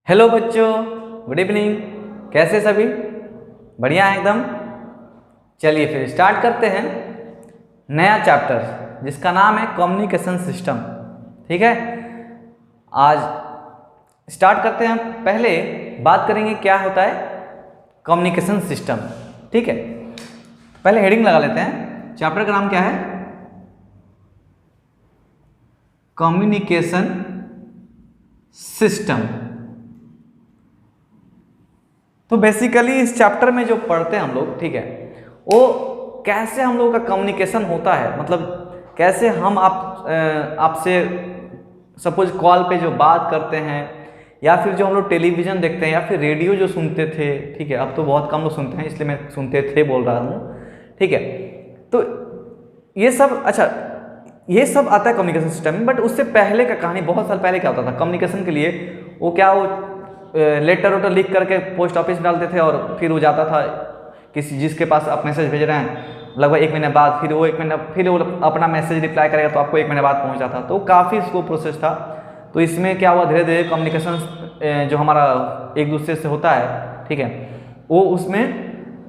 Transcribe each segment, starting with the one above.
Hello बच्चों, good evening. कैसे सभी? बढ़िया है एकदम। चलिए फिर स्टार्ट करते हैं नया चैप्टर जिसका नाम है कम्युनिकेशन सिस्टम। ठीक है, आज स्टार्ट करते हैं। पहले बात करेंगे क्या होता है कम्युनिकेशन सिस्टम। ठीक है, पहले हेडिंग लगा लेते हैं। चैप्टर का नाम क्या है? Communication system. तो बेसिकली इस चैप्टर में जो पढ़ते हैं हम लोग, ठीक है, वो कैसे हम लोग का कम्युनिकेशन होता है, मतलब कैसे हम आपसे सपोज कॉल पे जो बात करते हैं, या फिर जो हम लोग टेलीविज़न देखते हैं, या फिर रेडियो जो सुनते थे। ठीक है, अब तो बहुत कम लोग सुनते हैं, इसलिए मैं सुनते थे बोल रहा हूँ। ठीक है, तो ये सब अच्छा, ये सब आता है कम्युनिकेशन सिस्टम में। बट उससे पहले का कहानी, बहुत साल पहले क्या होता था कम्युनिकेशन के लिए, वो लेटर वेटर लिख करके पोस्ट ऑफिस में डालते थे, और फिर वो जाता था किसी जिसके पास आप मैसेज भेज रहे हैं, लगभग 1 महीने बाद फिर वो अपना मैसेज रिप्लाई करेगा, तो आपको 1 महीने बाद पहुंच जाता। तो काफ़ी स्लो प्रोसेस था। तो इसमें क्या हुआ, धीरे धीरे कम्युनिकेशन जो हमारा एक दूसरे से होता है, ठीक है, वो उसमें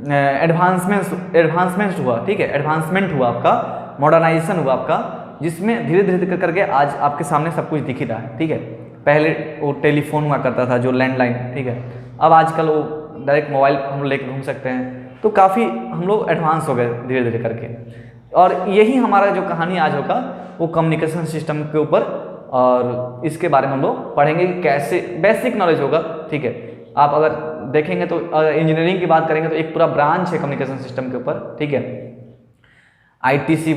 एडवांसमेंट हुआ। ठीक है, एडवांसमेंट हुआ आपका, मॉडर्नाइजेशन हुआ आपका, जिसमें धीरे धीरे करके आज आपके सामने सब कुछ दिख ही रहा है। ठीक है, पहले वो टेलीफोन हुआ करता था जो लैंडलाइन, ठीक है, अब आजकल वो डायरेक्ट मोबाइल हम लेकर घूम सकते हैं। तो काफ़ी हम लोग एडवांस हो गए धीरे धीरे करके। और यही हमारा जो कहानी आज होगा वो कम्युनिकेशन सिस्टम के ऊपर, और इसके बारे में हम लोग पढ़ेंगे कि कैसे बेसिक नॉलेज होगा। ठीक है, आप अगर देखेंगे तो इंजीनियरिंग की बात करेंगे तो एक पूरा ब्रांच है कम्युनिकेशन सिस्टम के ऊपर। ठीक है, आईटीसी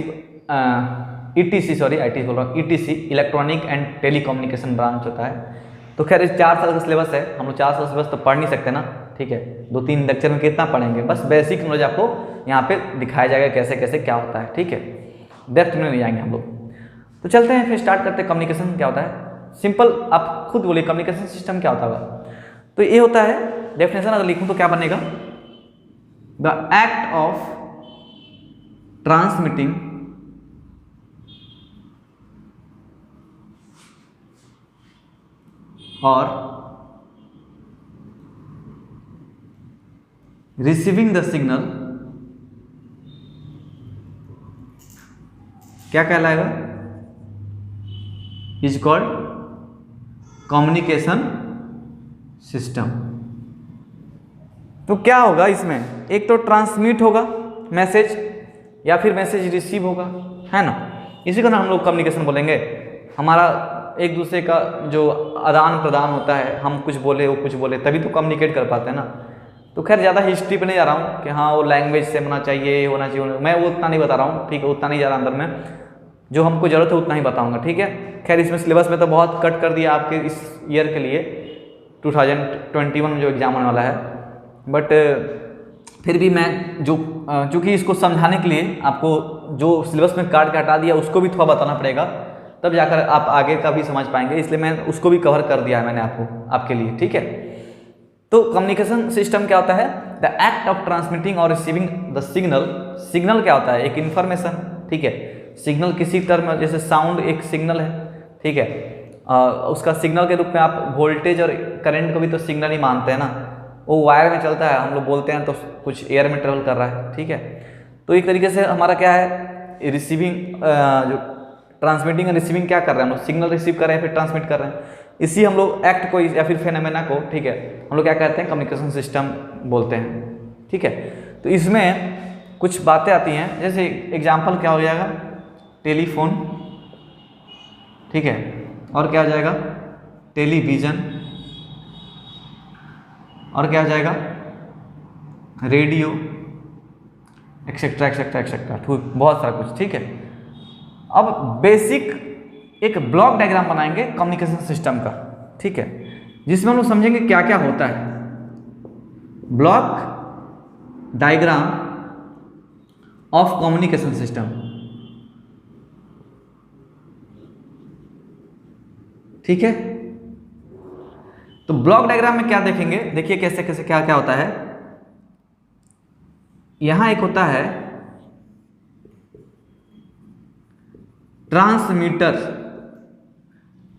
ईटीसी, सॉरी आईटी बोल रहा हूँ, ETC electronic and telecommunication branch होता है। तो खैर इस 4 साल का सिलेबस है, हम लोग 4 साल सिलेबस तो पढ़ नहीं सकते ना। ठीक है, 2-3 लेक्चर में कितना पढ़ेंगे, बस बेसिक नॉलेज आपको यहाँ पे दिखाया जाएगा कैसे कैसे क्या होता है। ठीक है, डेप्थ में नहीं जाएंगे हम लोग। तो चलते हैं फिर स्टार्ट करते हैं। कम्युनिकेशन क्या होता है, सिंपल आप खुद बोलिए कम्युनिकेशन सिस्टम क्या होता होगा। तो ये होता है, डेफिनेशन अगर लिखूँ तो क्या बनेगा, द एक्ट ऑफ ट्रांसमिटिंग और रिसीविंग द सिग्नल क्या कहलाएगा, इज कॉल्ड कम्युनिकेशन सिस्टम। तो क्या होगा इसमें, एक तो ट्रांसमिट होगा मैसेज, या फिर मैसेज रिसीव होगा, है ना। इसी को ना हम लोग कम्युनिकेशन बोलेंगे। हमारा एक दूसरे का जो आदान प्रदान होता है, हम कुछ बोले वो कुछ बोले, तभी तो कम्युनिकेट कर पाते हैं ना। तो खैर ज़्यादा हिस्ट्री पे नहीं जा रहा हूँ कि हाँ वो लैंग्वेज से होना चाहिए, होना चाहिए, मैं वो उतना नहीं बता रहा हूँ। ठीक है, उतना नहीं जा रहा अंदर में, जो हमको ज़रूरत है उतना ही बताऊँगा। ठीक है, खैर इसमें सिलेबस में तो बहुत कट कर दिया आपके इस ईयर के लिए, 2021 में जो एग्जाम होने वाला है। बट फिर भी मैं जो चूँकि इसको समझाने के लिए आपको जो सिलेबस में काट के हटा दिया उसको भी थोड़ा बताना पड़ेगा, तब जाकर आप आगे का भी समझ पाएंगे, इसलिए मैं उसको भी कवर कर दिया है मैंने आपके लिए। ठीक है, तो कम्युनिकेशन सिस्टम क्या होता है, द एक्ट ऑफ ट्रांसमिटिंग और रिसीविंग द सिग्नल। सिग्नल क्या होता है, एक इन्फॉर्मेशन। ठीक है, सिग्नल किसी टर्म, जैसे साउंड एक सिग्नल है। ठीक है, उसका सिग्नल के रूप में आप वोल्टेज और करंट को भी तो सिग्नल ही मानते हैं ना। वो वायर में चलता है, हम लोग बोलते हैं तो कुछ एयर में ट्रेवल कर रहा है। ठीक है, तो एक तरीके से हमारा क्या है, रिसीविंग जो ट्रांसमिटिंग और रिसीविंग क्या कर रहे हैं हम लोग, सिग्नल रिसीव कर रहे हैं फिर ट्रांसमिट कर रहे हैं। इसी हम लोग एक्ट को या फिर फेनोमेना को, ठीक है, हम लोग क्या कहते हैं, कम्युनिकेशन सिस्टम बोलते हैं। ठीक है, तो इसमें कुछ बातें आती हैं, जैसे एग्जांपल क्या हो जाएगा, टेलीफोन। ठीक है, और क्या हो जाएगा, टेलीविज़न, और क्या हो जाएगा, रेडियो, एक्सेट्रा एक्सेट्रा एक्सेट्रा, बहुत सारा कुछ। ठीक है, अब बेसिक एक ब्लॉक डायग्राम बनाएंगे कम्युनिकेशन सिस्टम का। ठीक है, जिसमें हम लोग समझेंगे क्या क्या होता है। Block diagram of communication system. ठीक है, तो ब्लॉक डायग्राम में क्या देखेंगे, देखिए कैसे कैसे क्या क्या होता है। यहां एक होता है ट्रांसमीटर।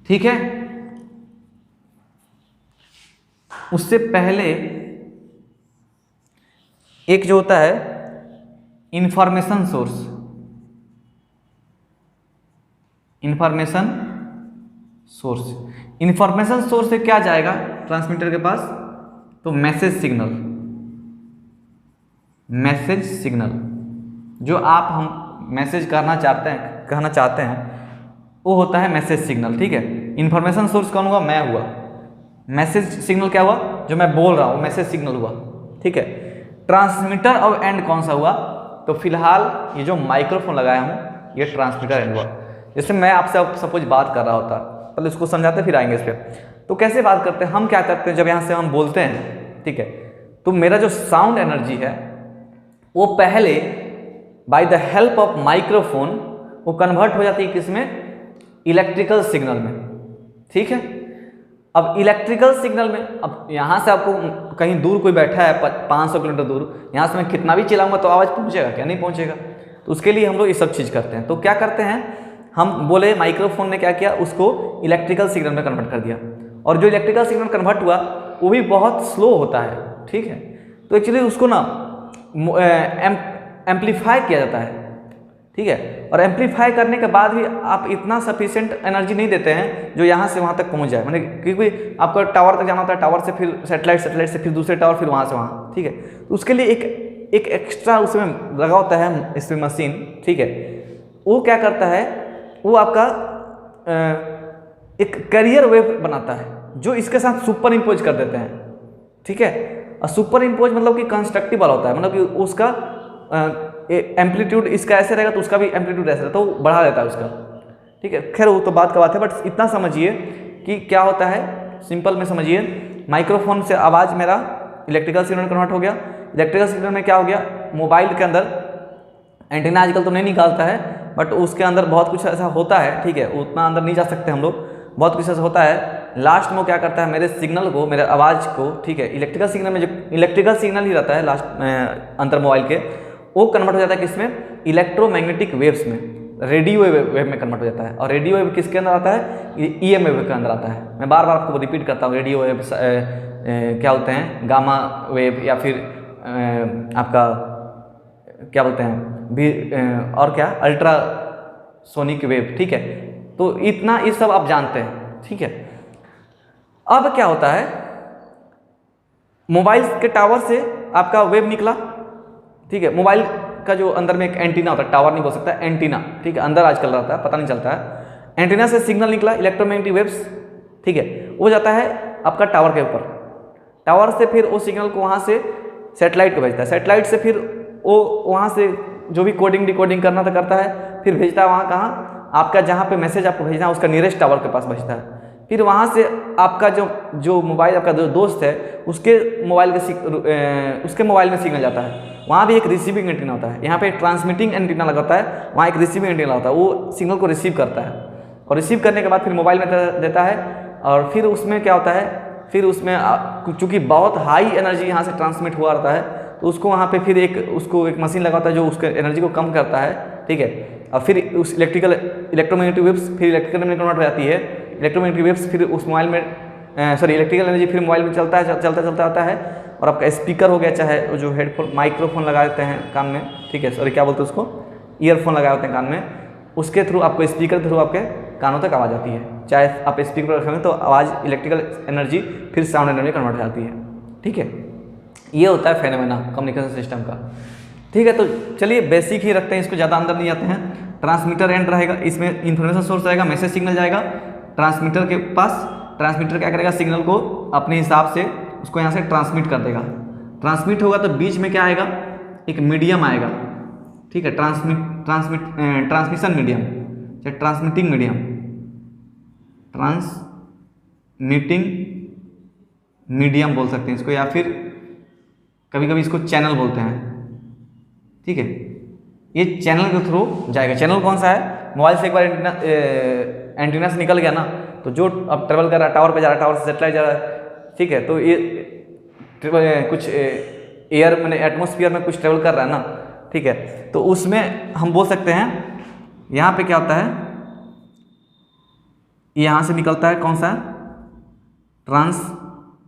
ठीक है, उससे पहले एक जो होता है इंफॉर्मेशन सोर्स, इंफॉर्मेशन सोर्स से क्या जाएगा ट्रांसमीटर के पास, तो मैसेज सिग्नल जो आप हम मैसेज कहना चाहते हैं वो होता है मैसेज सिग्नल। ठीक है, इंफॉर्मेशन सोर्स कौन हुआ, मैं हुआ। मैसेज सिग्नल क्या हुआ, जो मैं बोल रहा हूँ मैसेज सिग्नल हुआ। ठीक है, ट्रांसमीटर और एंड कौन सा हुआ, तो फिलहाल ये जो माइक्रोफोन लगाया हूँ ये ट्रांसमीटर एंड हुआ। जैसे मैं आपसे सपोज बात कर रहा होता, पहले इसको समझाते फिर आएंगे इस पर। तो कैसे बात करते हैं, हम क्या करते हैं, जब यहाँ से हम बोलते हैं, ठीक है, तो मेरा जो साउंड एनर्जी है वो पहले by the help of microphone वो कन्वर्ट हो जाती है किसमें, इलेक्ट्रिकल सिग्नल में। ठीक है, अब इलेक्ट्रिकल सिग्नल में, अब यहाँ से आपको कहीं दूर कोई बैठा है 500 किलोमीटर दूर, यहाँ से मैं कितना भी चिल्लाऊंगा तो आवाज़ पहुँचेगा क्या, नहीं पहुँचेगा। तो उसके लिए हम लोग ये सब चीज़ करते हैं। तो क्या करते हैं, हम बोले माइक्रोफोन ने क्या किया, उसको इलेक्ट्रिकल सिग्नल में कन्वर्ट कर दिया, और जो इलेक्ट्रिकल सिग्नल कन्वर्ट हुआ वो भी बहुत स्लो होता है। ठीक है, तो एक्चुअली उसको ना एम्पलीफाई किया जाता है। ठीक है, और एम्पलीफाई करने के बाद भी आप इतना सफिशिएंट एनर्जी नहीं देते हैं जो यहाँ से वहाँ तक पहुँच जाए, मतलब क्योंकि आपको टावर तक जाना होता है, टावर से फिर सैटेलाइट से फिर दूसरे टावर, फिर वहाँ से वहाँ। ठीक है, तो उसके लिए एक एक्स्ट्रा उसमें लगा होता है इसमें मशीन। ठीक है, वो क्या करता है, वो आपका एक कैरियर वेव बनाता है जो इसके साथ सुपर इम्पोज कर देते हैं। ठीक है, और सुपर इम्पोज मतलब कि कंस्ट्रक्टिव वाला होता है, मतलब कि उसका एम्पलीट्यूड इसका ऐसे रहेगा तो उसका भी एम्पलीट्यूड ऐसे रहता है, तो बढ़ा देता है उसका। ठीक है, खैर वो तो बात का बात है, बट इतना समझिए कि क्या होता है, सिंपल में समझिए, माइक्रोफोन से आवाज़ मेरा इलेक्ट्रिकल सिग्नल कन्वर्ट हो गया। इलेक्ट्रिकल सिग्नल में क्या हो गया, मोबाइल के अंदर एंटीना आजकल तो नहीं निकालता है, बट उसके अंदर बहुत कुछ ऐसा होता है। ठीक है, उतना अंदर नहीं जा सकते हम लोग, बहुत कुछ ऐसा होता है। लास्ट में क्या करता है, मेरे सिग्नल को, मेरे आवाज़ को, ठीक है, इलेक्ट्रिकल सिग्नल में जो इलेक्ट्रिकल सिग्नल ही रहता है लास्ट में अंतर मोबाइल के, वो कन्वर्ट हो जाता है किसमें, इलेक्ट्रोमैग्नेटिक वेव्स में, रेडियो वेव में कन्वर्ट हो जाता है। और रेडियो वेव किसके अंदर आता है, EM वेव के अंदर आता है। मैं बार बार आपको रिपीट करता हूँ, रेडियो वेव क्या बोलते हैं, गामा वेव, या फिर आपका क्या बोलते हैं भी, और क्या, अल्ट्रासोनिक वेव। ठीक है, तो इतना ये सब आप जानते हैं। ठीक है, अब क्या होता है, मोबाइल के टावर से आपका वेव निकला। ठीक है, मोबाइल का जो अंदर में एक एंटीना होता है, टावर नहीं बोल सकता, एंटीना। ठीक है, अंदर आजकल रहता है, पता नहीं चलता है। एंटीना से सिग्नल निकला, इलेक्ट्रोमैग्नेटिक वेव्स। ठीक है, वो जाता है आपका टावर के ऊपर, टावर से फिर वो सिग्नल को वहाँ से सैटेलाइट को भेजता है, सैटेलाइट से फिर वो वहाँ से जो भी कोडिंग डिकोडिंग करना था करता है, फिर भेजता है वहाँ कहाँ, आपका जहाँ पे मैसेज आपको भेजना है उसका नियरेस्ट टावर के पास भेजता है। फिर वहाँ से आपका जो मोबाइल, आपका जो दोस्त है, उसके मोबाइल में सिग्नल जाता है। वहाँ भी एक रिसीविंग एंटीना होता है, यहाँ पे ट्रांसमिटिंग एंटीना लगाता है, वहाँ एक रिसीविंग एंटीना होता है, वो सिग्नल को रिसीव करता है, और रिसीव करने के बाद फिर मोबाइल में देता है। और फिर उसमें क्या होता है, फिर उसमें चूँकि बहुत हाई एनर्जी यहाँ से ट्रांसमिट हुआ रहता है, तो उसको वहाँ पे फिर एक मशीन लगा होता है जो उसके एनर्जी को कम करता है। ठीक है, और फिर उस इलेक्ट्रोमैग्नेटिक वेव्स फिर इलेक्ट्रिकल में कन्वर्ट हो जाती है। इलेक्ट्रोमैग्नेटिक वेव्स फिर उस मोबाइल में इलेक्ट्रिकल एनर्जी फिर मोबाइल में चलता आता है, और आपका स्पीकर हो गया, चाहे जो हेडफोन माइक्रोफोन लगा देते हैं कान में, ठीक है, सॉरी क्या बोलते हैं उसको, ईयरफोन लगाए होते हैं कान में, उसके थ्रू आपको स्पीकर के थ्रू आपके कानों तक आवाज़ आती है। चाहे आप स्पीकर पर रखेंगे तो आवाज़ इलेक्ट्रिकल एनर्जी फिर साउंड एनर्जी कन्वर्ट हो जाती है। ठीक है, ये होता है फेनोमेना कम्युनिकेशन सिस्टम का। ठीक है, तो चलिए बेसिक ही रखते हैं, इसको ज़्यादा अंदर नहीं जाते हैं। ट्रांसमीटर एंड रहेगा, इसमें इन्फॉर्मेशन सोर्स रहेगा, मैसेज सिग्नल जाएगा ट्रांसमीटर के पास। ट्रांसमीटर क्या करेगा, सिग्नल को अपने हिसाब से उसको यहाँ से ट्रांसमिट कर देगा। ट्रांसमिट होगा तो बीच में क्या आएगा, एक मीडियम आएगा। ठीक है, ट्रांसमिशन मीडियम, चाहे ट्रांसमिटिंग मीडियम बोल सकते हैं इसको, या फिर कभी कभी इसको चैनल बोलते हैं। ठीक है, ये चैनल के थ्रू जाएगा। चैनल कौन सा है, मोबाइल से एक बार एंटीना से निकल गया ना, तो जो अब ट्रेवल कर रहा है, टावर पे जा रहा है, टावर से सैटेलाइट जा रहा है। ठीक है, तो ये कुछ एयर मैंने एटमॉस्फेयर में कुछ ट्रेवल कर रहा है ना। ठीक है, तो उसमें हम बोल सकते हैं, यहाँ पे क्या होता है, यहाँ से निकलता है कौन सा,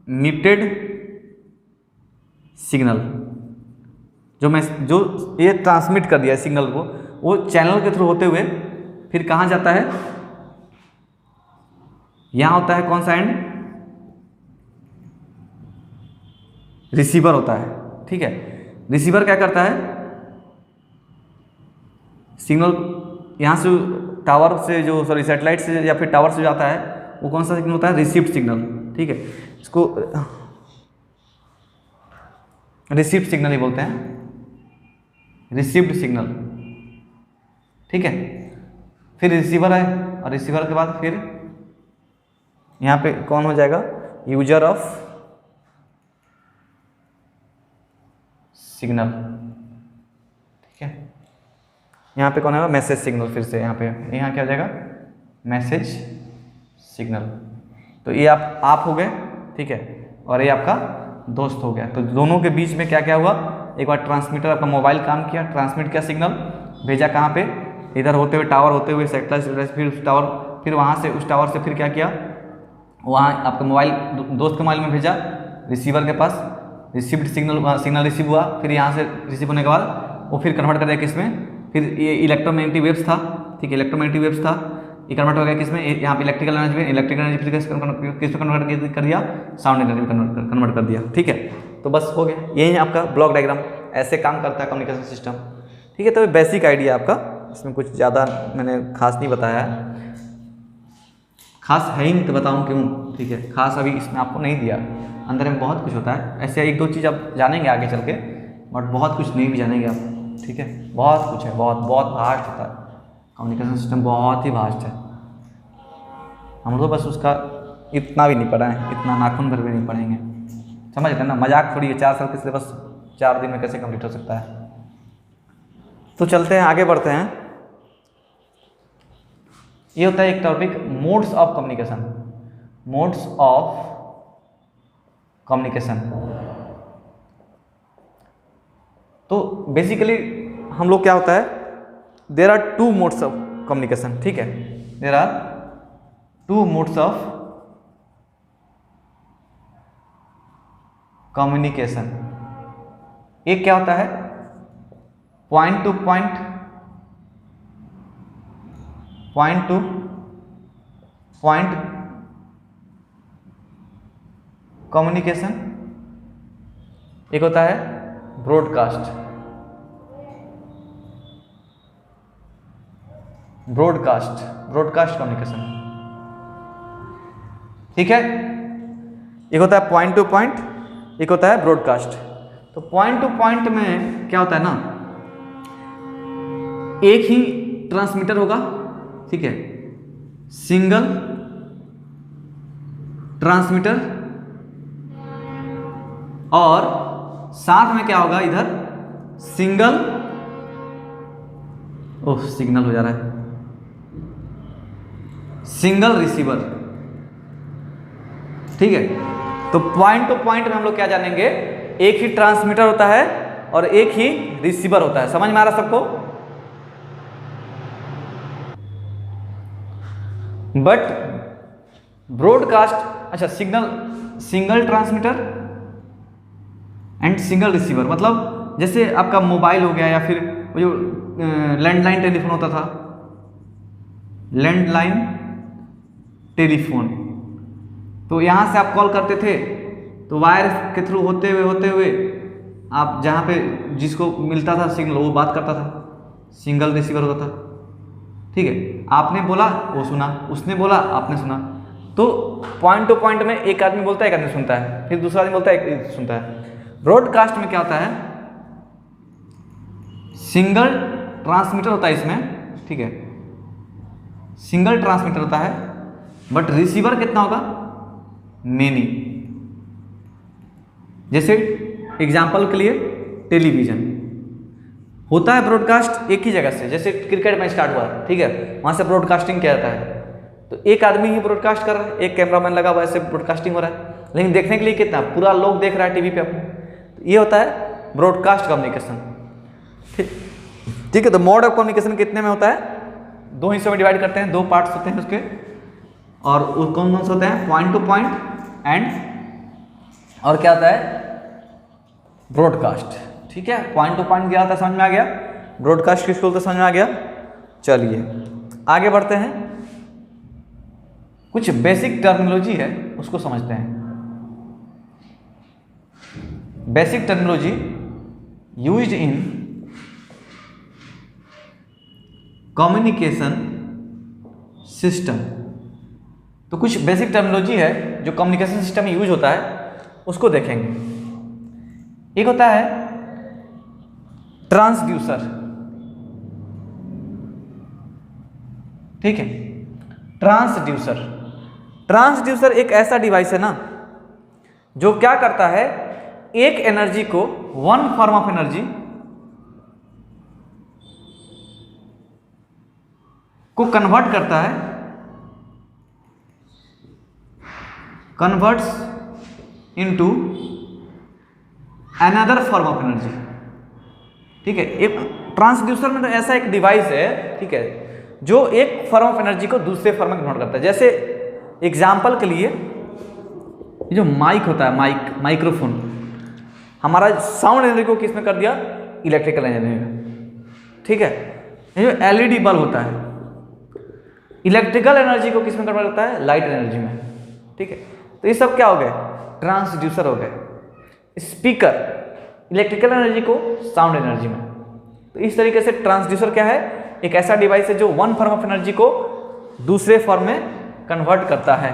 ट्रांसमिटेड सिग्नल, जो ये ट्रांसमिट कर दिया सिग्नल को, वो चैनल के थ्रू होते हुए फिर कहाँ जाता है, यहाँ होता है कौन सा एंड, रिसीवर होता है। ठीक है, रिसीवर क्या करता है, सिग्नल यहाँ से टावर से जो सैटेलाइट से या फिर टावर से जाता है, वो कौन सा सिग्नल होता है, रिसीव्ड सिग्नल। ठीक है, इसको रिसीव्ड सिग्नल ही बोलते हैं, रिसीव्ड सिग्नल। ठीक है, फिर रिसीवर है, और रिसीवर के बाद फिर यहाँ पे कौन हो जाएगा, यूजर ऑफ सिग्नल। ठीक है, यहाँ पे कौन है, मैसेज सिग्नल। फिर से यहाँ क्या हो जाएगा, मैसेज सिग्नल। तो ये आप हो गए, ठीक है, और ये आपका दोस्त हो गया। तो दोनों के बीच में क्या क्या हुआ, एक बार ट्रांसमीटर आपका मोबाइल काम किया, ट्रांसमिट किया सिग्नल, भेजा कहाँ पे, इधर होते हुए टावर होते हुए सैटेलाइट, फिर टावर, फिर वहाँ से उस टावर से फिर क्या किया, वहाँ आपका मोबाइल दोस्त के मोबाइल में भेजा, रिसीवर के पास रिसीव्ड सिग्नल रिसीव हुआ, फिर यहाँ से रिसीव होने के बाद वो फिर कन्वर्ट कर दिया किसमें, फिर ये इलेक्ट्रोमैग्नेटिक वेव्स था। ठीक है, इलेक्ट्रोमैग्नेटिक वेव्स था, ये कन्वर्ट हो गया किसमें, यहाँ पे इलेक्ट्रिकल एनर्जी में, इलेक्ट्रिकल एनर्जी फिर किस में कन्वर्ट कर दिया, साउंड एनर्जी में कन्वर्ट कर दिया। ठीक है, तो बस हो गया, यही आपका ब्लॉक डायग्राम ऐसे काम करता है कम्युनिकेशन सिस्टम। ठीक है, तो बेसिक आइडिया आपका, इसमें कुछ ज़्यादा मैंने खास नहीं बताया है, खास है ही नहीं तो बताऊँ क्यों। ठीक है, खास अभी इसमें आपको नहीं दिया, अंदर में बहुत कुछ होता है, ऐसे एक दो चीज़ आप जानेंगे आगे चल के, बट बहुत कुछ नहीं भी जानेंगे आप। ठीक है, बहुत कुछ है, बहुत बहुत वास्ट होता है कम्युनिकेशन सिस्टम, बहुत ही वास्ट है। हम लोग बस उसका इतना भी नहीं पढ़ा है, इतना नाखून भर भी नहीं पढ़ेंगे, समझ रहे हैं ना, मजाक थोड़ी है, 4 साल के सिलेबस 4 दिन में कैसे कंप्लीट हो सकता है। तो चलते हैं आगे बढ़ते हैं। ये होता है एक topic, modes of communication, modes of communication. तो बेसिकली हम लोग क्या होता है, there are 2 modes of communication. ठीक है, there are 2 modes of communication. एक क्या होता है, पॉइंट टू पॉइंट कम्युनिकेशन, एक होता है ब्रॉडकास्ट कम्युनिकेशन। ठीक है, एक होता है पॉइंट टू पॉइंट, एक होता है ब्रॉडकास्ट। तो पॉइंट टू पॉइंट में क्या होता है ना, एक ही ट्रांसमीटर होगा। ठीक है, सिंगल ट्रांसमीटर, और साथ में क्या होगा इधर, सिंगल सिग्नल हो जा रहा है, सिंगल रिसीवर। ठीक है, तो पॉइंट टू पॉइंट में हम लोग क्या जानेंगे, एक ही ट्रांसमीटर होता है और एक ही रिसीवर होता है। समझ में आ रहा सबको? बट ब्रॉडकास्ट, अच्छा, single transmitter and single receiver, मतलब जैसे आपका मोबाइल हो गया, या फिर वो जो लैंडलाइन टेलीफोन होता था, लैंडलाइन टेलीफोन, तो यहाँ से आप कॉल करते थे, तो वायर के थ्रू होते हुए आप जहाँ पे जिसको मिलता था सिग्नल, वो बात करता था, सिंगल रिसीवर होता था। ठीक है, आपने बोला वो सुना, उसने बोला आपने सुना। तो पॉइंट टू पॉइंट में एक आदमी बोलता है, एक आदमी सुनता है, फिर दूसरा आदमी बोलता है, एक सुनता है। ब्रॉडकास्ट में क्या होता है, सिंगल ट्रांसमीटर होता है इसमें। ठीक है, सिंगल ट्रांसमीटर होता है, बट रिसीवर कितना होगा, मेनी। जैसे एग्जाम्पल के लिए टेलीविजन होता है ब्रॉडकास्ट एक ही जगह से, जैसे क्रिकेट मैच स्टार्ट हुआ, ठीक है, वहां से ब्रॉडकास्टिंग किया जाता है, तो एक आदमी ही ब्रॉडकास्ट कर रहा है, एक कैमरामैन लगा हुआ, ऐसे ब्रॉडकास्टिंग हो रहा है, लेकिन देखने के लिए कितना पूरा लोग देख रहा है टीवी पे अपने। तो ये होता है ब्रॉडकास्ट कम्युनिकेशन। ठीक है, तो मोड ऑफ कम्युनिकेशन कितने में होता है, 2 हिस्सों में डिवाइड करते हैं, 2 पार्ट्स होते हैं उसके, और कौन कौन से होते हैं, पॉइंट टू पॉइंट एंड और क्या होता है ब्रॉडकास्ट। ठीक है, पॉइंट टू पॉइंट क्या होता है समझ में आ गया, ब्रॉडकास्ट किसको बोलते समझ में आ गया। चलिए आगे बढ़ते हैं, कुछ बेसिक टर्मिनोलॉजी है उसको समझते हैं। Basic terminology used in communication system. तो कुछ बेसिक टर्मिनोलॉजी है जो कम्युनिकेशन सिस्टम में यूज होता है, उसको देखेंगे। एक होता है ट्रांसड्यूसर। ठीक है, ट्रांसड्यूसर। ट्रांसड्यूसर एक ऐसा डिवाइस है ना जो क्या करता है, एक एनर्जी को, वन फॉर्म ऑफ एनर्जी को कन्वर्ट करता है, converts into another form of energy. ठीक है, एक ट्रांसड्यूसर में तो ऐसा एक डिवाइस है, ठीक है, जो एक फॉर्म ऑफ एनर्जी को दूसरे फॉर्म में कन्वर्ट करता है। जैसे एग्जाम्पल के लिए ये जो माइक होता है, माइक्रोफोन, हमारा साउंड एनर्जी को किस में कर दिया, इलेक्ट्रिकल एनर्जी में। ठीक है, ये जो एलईडी बल्ब होता है, इलेक्ट्रिकल एनर्जी को किस में कन्वर्ट करता है, लाइट एनर्जी में। ठीक है, तो ये सब क्या हो गए, ट्रांसड्यूसर हो गए। स्पीकर इलेक्ट्रिकल एनर्जी को साउंड एनर्जी में। तो इस तरीके से ट्रांसड्यूसर क्या है, एक ऐसा डिवाइस है जो वन फॉर्म ऑफ एनर्जी को दूसरे फॉर्म में कन्वर्ट करता है।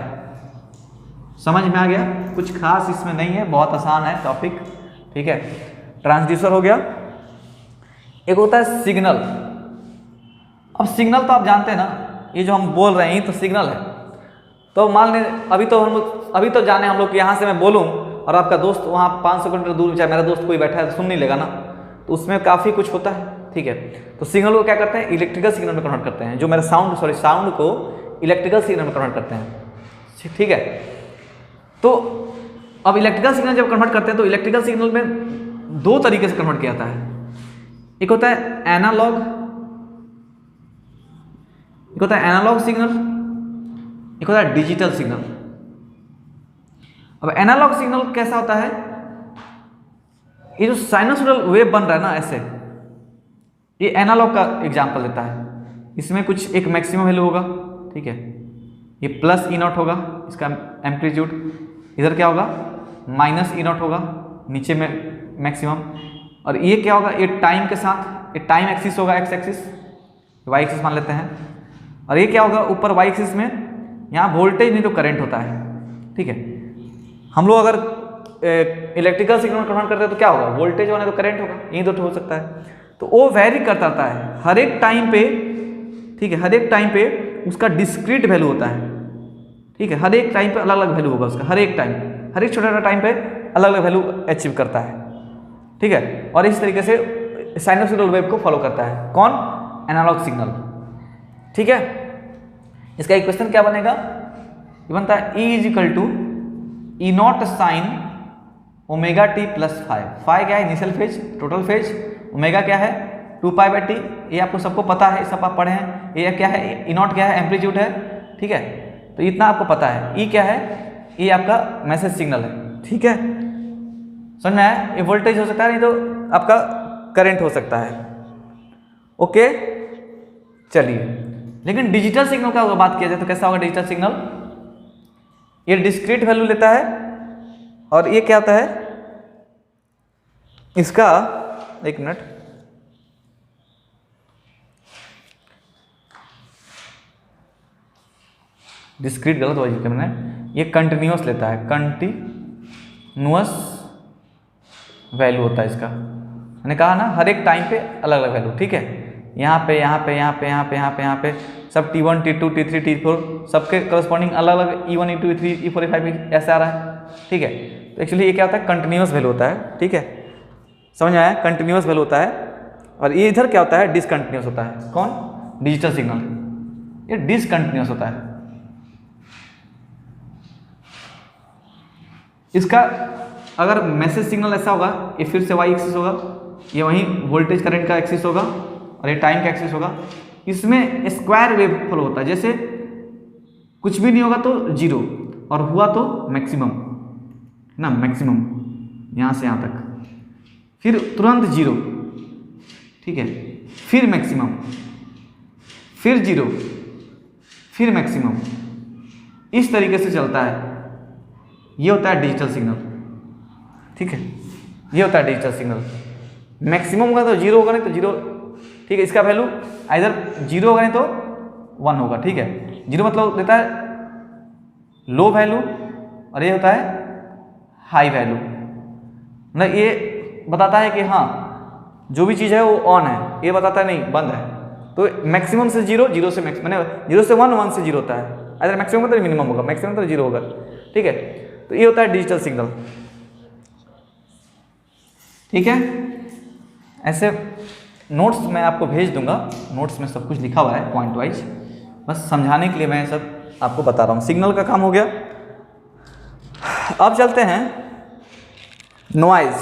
समझ में आ गया, कुछ खास इसमें नहीं है, बहुत आसान है टॉपिक। ठीक है, ट्रांसड्यूसर हो गया। एक होता है सिग्नल। अब सिग्नल तो आप जानते हैं ना, ये जो हम बोल रहे हैं ये तो सिग्नल है। तो मान लें अभी तो जाने हम लोग यहाँ से मैं बोलूँ और आपका दोस्त वहाँ 500 किलोमीटर दूर, चाहे मेरा दोस्त कोई बैठा है तो सुन नहीं लेगा ना, तो उसमें काफ़ी कुछ होता है। ठीक है, तो सिग्नल को क्या करते हैं, इलेक्ट्रिकल सिग्नल में कन्वर्ट करते हैं, जो मेरा साउंड को इलेक्ट्रिकल सिग्नल में कन्वर्ट करते हैं। ठीक है, तो अब इलेक्ट्रिकल सिग्नल जब कन्वर्ट करते हैं तो इलेक्ट्रिकल सिग्नल में दो तरीके से कन्वर्ट किया जाता है। एक होता है एनालॉग, एक होता है एनालॉग सिग्नल, एक होता है डिजिटल सिग्नल। अब एनालॉग सिग्नल कैसा होता है, ये जो साइनसोइडल वेव बन रहा है ना ऐसे, ये एनालॉग का एग्जांपल देता है। इसमें कुछ एक मैक्सिमम वैल्यू होगा, ठीक है, ये प्लस ई नॉट होगा इसका एम्पलीट्यूड, इधर क्या होगा माइनस ई नॉट होगा नीचे में मैक्सिमम, और ये क्या होगा, ये टाइम के साथ, ये टाइम एक्सिस होगा, एक्स एक्सिस, वाई एक्सिस मान लेते हैं, और ये क्या होगा ऊपर वाई एक्सिस में, यहाँ वोल्टेज नहीं तो करंट होता है। ठीक है, हम लोग अगर इलेक्ट्रिकल सिग्नल कन्वर्ट करते हैं तो क्या होगा, वोल्टेज होना तो करंट होगा, यही तो हो सकता है। तो वो वेरी करता रहता है हर एक टाइम पे। ठीक है, हर एक टाइम पे उसका डिस्क्रीट वैल्यू होता है। ठीक है, हर एक टाइम पे अलग अलग वैल्यू होगा उसका, हर एक छोटा छोटा टाइम पे अलग अलग वैल्यू अचीव करता है। ठीक है, और इस तरीके से साइनसोइडल वेव को फॉलो करता है कौन, एनालॉग सिग्नल। ठीक है, इसका एक क्वेश्चन क्या बनेगा, ये बनता है E is equal to E naught sine omega t plus phi. Phi क्या है, initial phase, total phase, omega क्या है 2 पाई बाई टी, ये आपको सबको पता है, सब आप पढ़े हैं। ये क्या है, ई नॉट क्या है, एम्पलीट्यूड है। ठीक है, तो इतना आपको पता है। ई क्या है, ये आपका मैसेज सिग्नल है। ठीक है, समझ में आया, ये वोल्टेज हो सकता है, नहीं तो आपका करंट हो सकता है। ओके, चलिए, लेकिन डिजिटल सिग्नल का बात किया जाए तो कैसा होगा डिजिटल सिग्नल, ये डिस्क्रीट वैल्यू लेता है, और ये क्या होता है इसका, एक मिनट, डिस्क्रीट गलत हो जाएगा मैंने, ये कंटिन्यूअस लेता है, कंटिन्यूअस वैल्यू होता है इसका। मैंने कहा ना हर एक टाइम पे अलग अलग वैल्यू। ठीक है, यहाँ पे सब T1 T2 T3 T4 सबके करस्पॉन्डिंग अलग अलग E1 E2 E3 E4 E5 ऐसे आ रहा है। ठीक है, तो एक्चुअली ये क्या होता है, कंटिन्यूअस वैल्यू होता है। ठीक है, समझ में आया, कंटिन्यूअस वैल्यू होता है। और ये इधर क्या होता है, डिसकंटिन्यूअस होता है। कौन, डिजिटल सिग्नल, ये डिसकंटिन्यूअस होता है। इसका अगर मैसेज सिग्नल ऐसा होगा, ये फिर से वाई एक्सिस होगा, ये वहीं वोल्टेज करंट का एक्सिस होगा, और ये टाइम का एक्सिस होगा। इसमें स्क्वायर वेव फ्लो होता है, जैसे कुछ भी नहीं होगा तो जीरो, और हुआ तो मैक्सिमम, ना, मैक्सिमम यहाँ से यहाँ तक, फिर तुरंत जीरो, ठीक है, फिर मैक्सिमम, फिर जीरो, फिर मैक्सिमम, इस तरीके से चलता है। ये होता है डिजिटल सिग्नल, ठीक है, ये होता है डिजिटल सिग्नल। मैक्सिमम होगा तो जीरो होगा, नहीं तो जीरो, ठीक है, इसका वैल्यू इधर जीरो होगा नहीं तो 1 होगा, ठीक है। जीरो मतलब देता है लो वैल्यू और ये होता है हाई वैल्यू, मतलब ये बताता है कि हाँ जो भी चीज़ है वो ऑन है, ये बताता है नहीं बंद है। तो मैक्सिमम से जीरो, जीरो से मैक्स, मैंने जीरो से 1, 1 से जीरो होता है, अगर मैक्सिमम तो मिनिमम होगा, मैक्सिमम तो जीरो होगा, ठीक है। तो ये होता है डिजिटल सिग्नल, ठीक है। ऐसे नोट्स मैं आपको भेज दूंगा, नोट्स में सब कुछ लिखा हुआ है पॉइंट वाइज, बस समझाने के लिए मैं सब आपको बता रहा हूँ। सिग्नल का काम हो गया। अब चलते हैं नॉइज।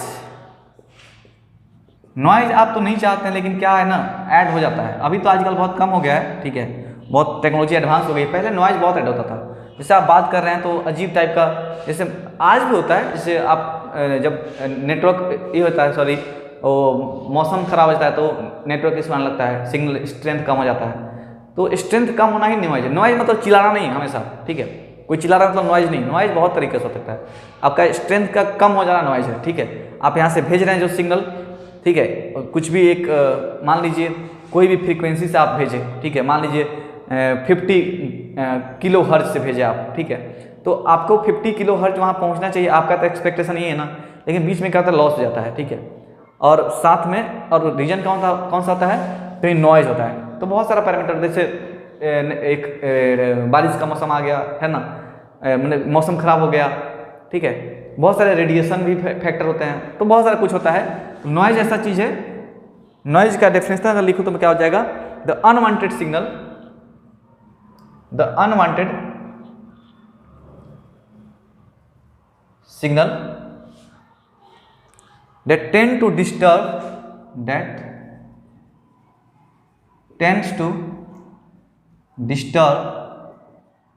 नॉइज आप तो नहीं चाहते हैं, लेकिन क्या है ना, ऐड हो जाता है। अभी तो आजकल बहुत कम हो गया है, ठीक है, बहुत टेक्नोलॉजी एडवांस हो गई। पहले नॉइज बहुत ऐड होता था, जैसे आप बात कर रहे हैं तो अजीब टाइप का, जैसे आज भी होता है, जैसे आप जब नेटवर्क ये होता है, सॉरी, वो मौसम खराब हो जाता है तो नेटवर्क इशू आने लगता है, सिग्नल स्ट्रेंथ कम हो जाता है। तो स्ट्रेंथ कम होना ही नॉइज है। नॉइज मतलब चिल्लाना नहीं हमेशा, ठीक है, कोई चिल्ला रहा मतलब नॉइज नहीं। नॉइज बहुत तरीके से हो सकता है, आपका स्ट्रेंथ का कम हो जाना नॉइज है, ठीक है। आप यहाँ से भेज रहे हैं जो सिग्नल, ठीक है, कुछ भी एक मान लीजिए कोई भी फ्रीक्वेंसी से आप भेजें, ठीक है, मान लीजिए 50 किलो हर्ट्ज से भेजे आप, ठीक है, तो आपको 50 किलो हर्ट्ज वहाँ पहुँचना चाहिए, आपका तो एक्सपेक्टेशन ये है ना, लेकिन बीच में क्या होता है, लॉस हो जाता है, ठीक है। और साथ में और रीजन कौन सा होता है, तो नॉइज होता है। तो बहुत सारा पैरामीटर, जैसे एक बारिश का मौसम आ गया है ना, मतलब मौसम खराब हो गया, ठीक है, बहुत सारे रेडिएशन भी फैक्टर होते हैं, तो बहुत सारा कुछ होता है। नॉइज ऐसा चीज़ है, नॉइज का डेफिनेशन अगर लिखूँ तो क्या हो जाएगा, the unwanted signal, the unwanted signal that tend to disturb, that tends to disturb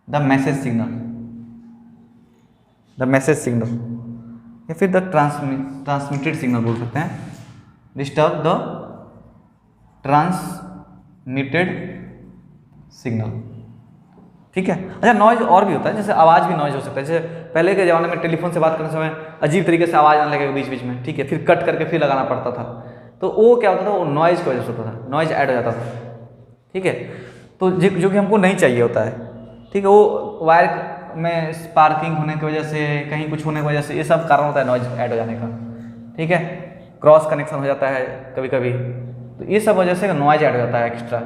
the message signal, the message signal, या फिर the transmitted signal बोल सकते हैं, disturb the transmitted signal, ठीक है। अच्छा, नॉइज और भी होता है, जैसे आवाज़ भी नॉइज हो सकता है। जैसे पहले के ज़माने में टेलीफोन से बात करने समय अजीब तरीके से आवाज़ आने लगेगा बीच बीच में, ठीक है, फिर कट करके फिर लगाना पड़ता था, तो वो क्या होता था, वो नॉइज़ की वजह से होता था, नॉइज़ ऐड हो जाता था, ठीक है। तो जो कि हमको नहीं चाहिए होता है, ठीक है, वो वायर में स्पार्किंग होने की वजह से, कहीं कुछ होने की वजह से, ये सब कारण होता है नॉइज़ ऐड हो जाने का, ठीक है। क्रॉस कनेक्शन हो जाता है कभी कभी, तो ये सब वजह से नॉइज़ ऐड हो जाता है एक्स्ट्रा।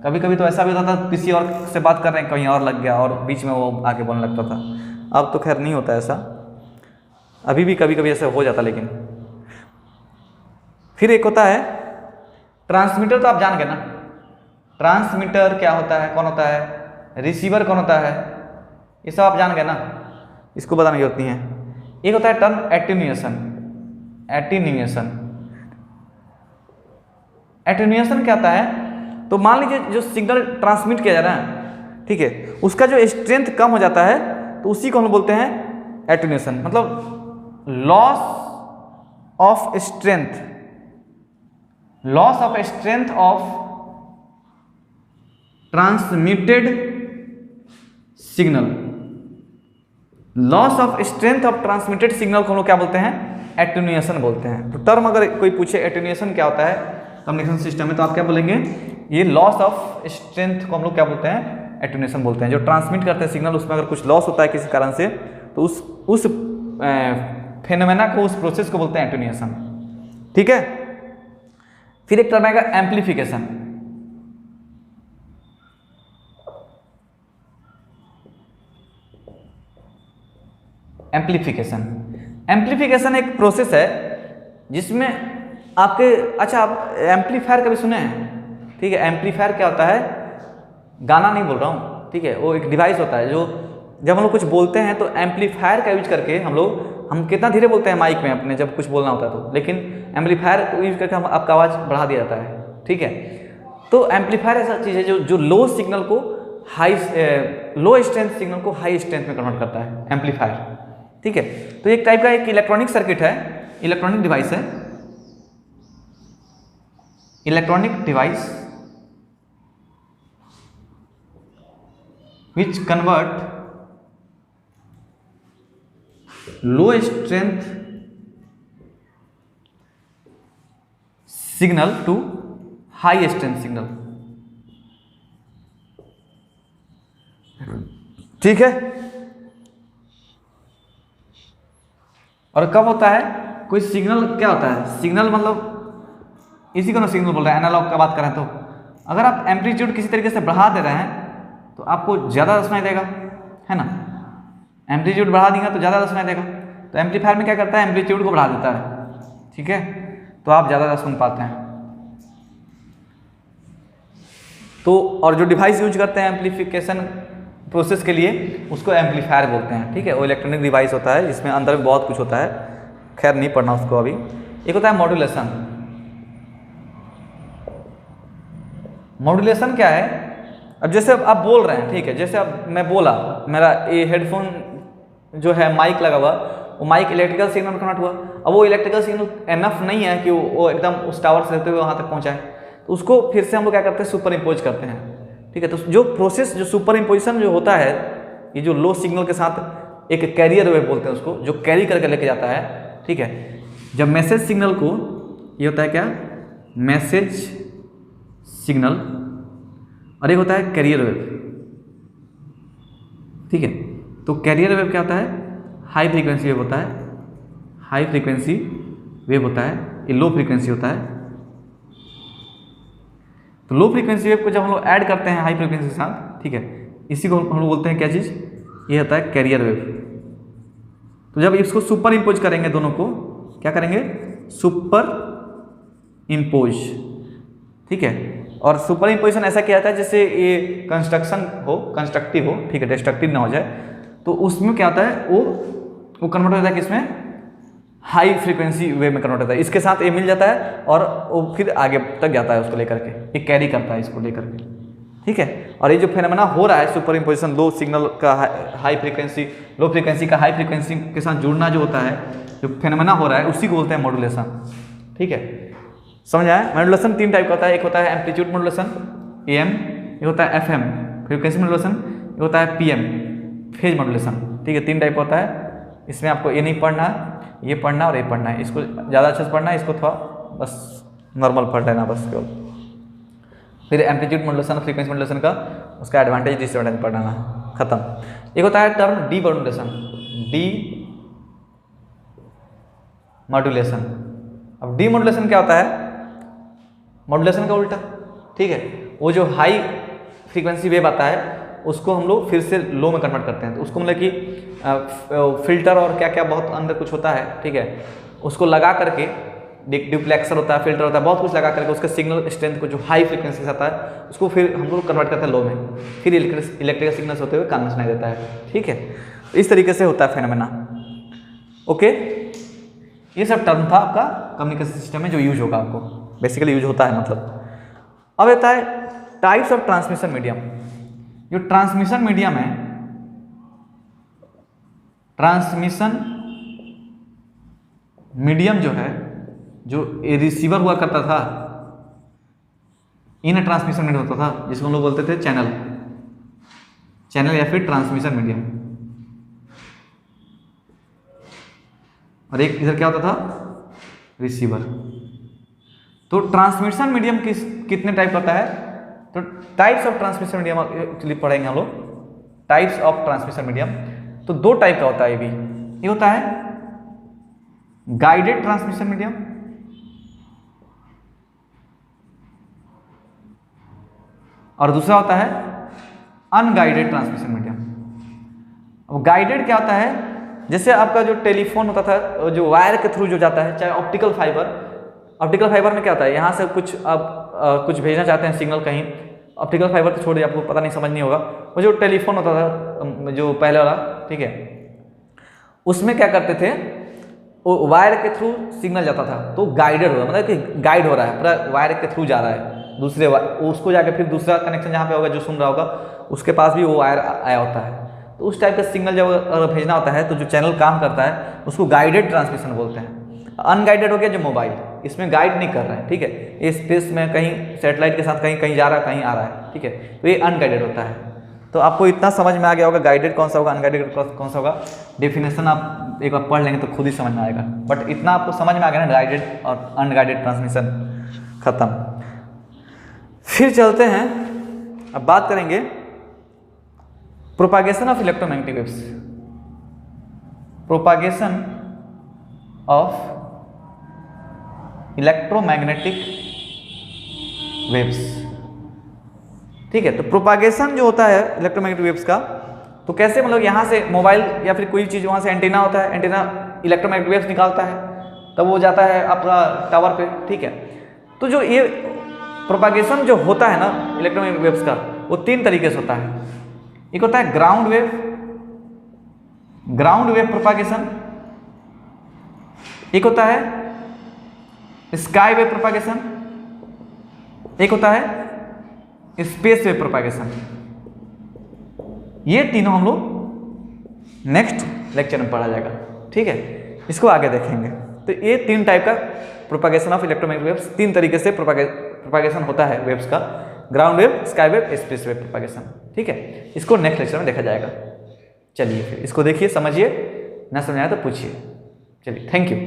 कभी कभी तो ऐसा भी होता था, किसी और से बात कर रहे हैं, कहीं और लग गया और बीच में वो आके बोलने लगता था। अब तो खैर नहीं होता ऐसा, अभी भी कभी कभी ऐसा हो जाता। लेकिन फिर एक होता है ट्रांसमीटर, तो आप जान गए ना, ट्रांसमीटर क्या होता है, कौन होता है, रिसीवर कौन होता है, ये सब आप जान गए ना, इसको बताने की जरूरत नहीं है। एक होता है टर्म एटेन्यूएशन। एटेन्यूएशन, एटेन्यूएशन क्या होता है, तो मान लीजिए जो सिग्नल ट्रांसमिट किया जा रहा है, ठीक है, उसका जो स्ट्रेंथ कम हो जाता है, तो उसी को हम बोलते हैं एटेन्यूएशन, मतलब loss of strength, loss of strength of transmitted signal, loss of strength of transmitted signal को हम लोग क्या बोलते हैं, एटेन्यूएशन बोलते हैं। तो टर्म अगर कोई पूछे एटेन्यूएशन क्या होता है कम्युनिकेशन सिस्टम में, तो आप क्या बोलेंगे, ये लॉस ऑफ स्ट्रेंथ को हम लोग क्या बोलते हैं, एटेन्यूएशन बोलते हैं। जो ट्रांसमिट करते हैं सिग्नल, उसमें अगर कुछ लॉस होता है किसी कारण से, तो उस फेनोमेना को, उस प्रोसेस को बोलते हैं एटेन्यूएशन, ठीक है। फिर एक टर्म आएगा एम्प्लीफिकेशन। एम्प्लीफिकेशन, एम्प्लीफिकेशन एक प्रोसेस है जिसमें आपके, अच्छा आप एम्पलीफायर कभी सुने हैं, ठीक है। एम्पलीफायर क्या होता है, गाना नहीं बोल रहा हूँ, ठीक है, वो एक डिवाइस होता है जो जब हम लोग कुछ बोलते हैं तो एम्पलीफायर का यूज करके हम कितना धीरे बोलते हैं माइक में अपने, जब कुछ बोलना होता है तो, लेकिन एम्पलीफायर को यूज करके हम आपका आवाज़ बढ़ा दिया जाता है, ठीक है। तो एम्पलीफायर ऐसा चीज़ है जो लो सिग्नल को लो स्ट्रेंथ सिग्नल को हाई स्ट्रेंथ में कन्वर्ट करता है, एम्पलीफायर, ठीक है। तो एक टाइप का एक इलेक्ट्रॉनिक सर्किट है, इलेक्ट्रॉनिक डिवाइस है, electronic device which convert low strength signal to high strength signal, ठीक है। और कब होता है कोई सिग्नल, क्या होता है सिग्नल, मतलब इसी को ना सिग्नल बोल रहे हैं, एनालॉग का बात करें तो अगर आप एम्पलीट्यूड किसी तरीके से बढ़ा दे रहे हैं तो आपको ज़्यादा सुनाई देगा, है ना। एम्पलीट्यूड बढ़ा देंगे तो ज़्यादा सुनाई देगा। तो एम्पलीफायर में क्या करता है, एम्पलीट्यूड को बढ़ा देता है, ठीक है, तो आप ज़्यादा सुन पाते हैं। तो और जो डिवाइस यूज करते हैं एम्पलीफिकेशन प्रोसेस के लिए उसको एम्पलीफायर बोलते हैं, ठीक है। वो इलेक्ट्रॉनिक डिवाइस होता है जिसमें अंदर में बहुत कुछ होता है, खैर नहीं पढ़ना उसको अभी। एक होता है मॉड्यूलेशन। मॉड्यूलेशन क्या है, अब जैसे आप बोल रहे हैं, ठीक है, जैसे अब मैं बोला, मेरा ये हेडफोन जो है माइक लगा हुआ, वो माइक इलेक्ट्रिकल सिग्नल में कन्वर्ट हुआ। अब वो इलेक्ट्रिकल सिग्नल एनफ नहीं है कि वो एकदम उस टावर से रहते हुए वहाँ तक पहुँचाए, तो उसको फिर से हम लोग क्या करते हैं, सुपर इम्पोज करते हैं, ठीक है। तो जो प्रोसेस, जो सुपर इम्पोजिशन जो होता है, ये जो लो सिग्नल के साथ एक कैरियर वेव बोलते हैं उसको, जो कैरी करके लेके जाता है, ठीक है। जब मैसेज सिग्नल को, ये होता है क्या, मैसेज सिग्नल, और एक होता है कैरियर वेव, ठीक है। तो कैरियर वेव क्या होता है, हाई फ्रीक्वेंसी वेव होता है, हाई फ्रीक्वेंसी वेव होता है, ये लो फ्रीक्वेंसी होता है। तो लो फ्रीक्वेंसी वेव को जब हम लोग ऐड करते हैं हाई फ्रीक्वेंसी के साथ, ठीक है, इसी को हम लोग बोलते हैं क्या चीज़, ये होता है कैरियर वेव। तो जब इसको सुपर इम्पोज करेंगे, दोनों को क्या करेंगे, सुपर इम्पोज, ठीक है। और सुपर इम्पोजिशन ऐसा किया जाता है जैसे ये कंस्ट्रक्शन हो, कंस्ट्रक्टिव हो, ठीक है, डिस्ट्रक्टिव ना हो जाए। तो उसमें क्या होता है, वो कन्वर्ट होता है किसमें, हाई फ्रीक्वेंसी वेव में कन्वर्ट होता है। इसके साथ ये मिल जाता है और वो फिर आगे तक जाता है उसको लेकर के, ये कैरी करता है इसको लेकर के, ठीक है। और ये जो फेनोमेना हो रहा है सुपर इम्पोजिशन, लो सिग्नल का हाई फ्रीक्वेंसी, लो फ्रीक्वेंसी का हाई फ्रीक्वेंसी के साथ जुड़ना जो होता है, जो फेनोमेना हो रहा है, उसी को बोलते हैं मॉड्यूलेशन, ठीक है। समझ आया। मॉड्यूलेशन तीन टाइप का होता है, एक होता है एम्पलीट्यूड मॉड्यूलेशन AM, एक होता है FM फ्रीक्वेंसी मॉड्यूलेशन, एक होता है PM फेज मॉड्यूलेशन, ठीक है। तीन टाइप होता है। इसमें आपको ये नहीं पढ़ना, ये पढ़ना और ये पढ़ना है। इसको ज़्यादा अच्छे से पढ़ना है, इसको थोड़ा बस नॉर्मल पढ़ लेना बस केवल। फिर एम्पलीट्यूड मॉड्यूलेशन, फ्रीक्वेंसी मॉड्यूलेशन का उसका एडवांटेज डिसएडवांटेज पढ़ना, खत्म। एक होता है term D modulation, D modulation. अब डी मॉड्यूलेशन क्या होता है, मॉड्यूलेशन का उल्टा, ठीक है। वो जो हाई फ्रीक्वेंसी वेव आता है उसको हम लोग फिर से लो में कन्वर्ट करते हैं। तो उसको मतलब कि फिल्टर और क्या क्या बहुत अंदर कुछ होता है, ठीक है, उसको लगा करके, डुप्लेक्सर होता है, फिल्टर होता है, बहुत कुछ लगा करके उसके सिग्नल स्ट्रेंथ को जो हाई फ्रीक्वेंसी से आता है उसको फिर हम लोग कन्वर्ट करते हैं लो में, फिर इलेक्ट्रिकल सिग्नल्स होते हुए कान में सुनाई देता है, ठीक है। इस तरीके से होता है फेनोमेना, ओके। ये सब टर्म था आपका कम्युनिकेशन सिस्टम में जो यूज होगा, आपको बेसिकली यूज होता है मतलब। अब आता है टाइप्स ऑफ ट्रांसमिशन मीडियम। जो ट्रांसमिशन मीडियम है, ट्रांसमिशन मीडियम जो है, जो रिसीवर हुआ करता था, इन ट्रांसमिशन मीडियम होता था, जिसको हम लोग बोलते थे चैनल, चैनल या फिर ट्रांसमिशन मीडियम। और एक इधर क्या होता था, रिसीवर। तो ट्रांसमिशन मीडियम कितने टाइप का होता है, तो types of transmission medium actually पढ़ेंगे हम लोग, टाइप्स ऑफ ट्रांसमिशन मीडियम। तो दो टाइप का होता है, ये भी, ये होता है गाइडेड ट्रांसमिशन मीडियम और दूसरा होता है अनगाइडेड ट्रांसमिशन मीडियम। अब गाइडेड क्या होता है, जैसे आपका जो टेलीफोन होता था, जो वायर के थ्रू जो जाता है, चाहे ऑप्टिकल फाइबर, ऑप्टिकल फाइबर में क्या होता है, यहाँ से कुछ आप कुछ भेजना चाहते हैं सिग्नल कहीं, ऑप्टिकल फाइबर तो छोड़िए, आपको पता नहीं समझ नहीं होगा। वो जो टेलीफोन होता था जो पहले वाला, ठीक है, उसमें क्या करते थे, वो वायर के थ्रू सिग्नल जाता था, तो गाइडेड हो रहा है, मतलब कि गाइड हो रहा है, पूरा वायर के थ्रू जा रहा है दूसरे उसको जाके फिर दूसरा कनेक्शन जहाँ पे होगा जो सुन रहा होगा उसके पास भी वो वायर आया होता है। तो उस टाइप का सिग्नल जब अगर भेजना होता है तो जो चैनल काम करता है उसको गाइडेड ट्रांसमिशन बोलते हैं। अनगाइडेड हो गया जो मोबाइल, इसमें गाइड नहीं कर रहा है, ठीक है, ये स्पेस में कहीं सेटेलाइट के साथ कहीं कहीं जा रहा है, कहीं आ रहा है, ठीक है, तो ये अनगाइडेड होता है। तो आपको इतना समझ में आ गया होगा गाइडेड कौन सा होगा, अनगाइडेड कौन सा होगा। डेफिनेशन आप एक बार पढ़ लेंगे तो खुद ही समझ में आएगा, बट इतना आपको समझ में आ गया ना, गाइडेड और अनगाइडेड ट्रांसमिशन, खत्म। फिर चलते हैं, अब बात करेंगे propagation of electromagnetic waves. Propagation of electromagnetic waves, ठीक है। तो प्रोपागेशन जो होता है इलेक्ट्रोमैग्नेटिक वेव्स का, तो कैसे, मतलब यहाँ से मोबाइल या फिर कोई चीज़, वहाँ से एंटीना होता है, एंटीना इलेक्ट्रोमैग्नेटिक वेव्स निकालता है, तब वो जाता है आपका टावर पे, ठीक है। तो जो ये प्रोपागेशन जो होता है ना इलेक्ट्रोमैग्नेटिक वेव्स का, वो 3 तरीके से होता है। एक होता है ground wave, ground wave propagation, एक होता है स्काई वेव प्रोपागेशन, एक होता है स्पेस वेव प्रोपागेशन। ये तीनों हम लोग नेक्स्ट लेक्चर में पढ़ा जाएगा, ठीक है, इसको आगे देखेंगे। तो ये 3 टाइप का प्रोपागेशन ऑफ इलेक्ट्रोमैग्नेटिक वेव्स, 3 तरीके से प्रोपागेशन होता है वेव्स का, ground wave, sky wave, space wave propagation, ठीक है। इसको नेक्स्ट लेक्चर में देखा जाएगा। चलिए फिर इसको देखिए, समझिए, ना समझ आया तो पूछिए। चलिए, थैंक यू।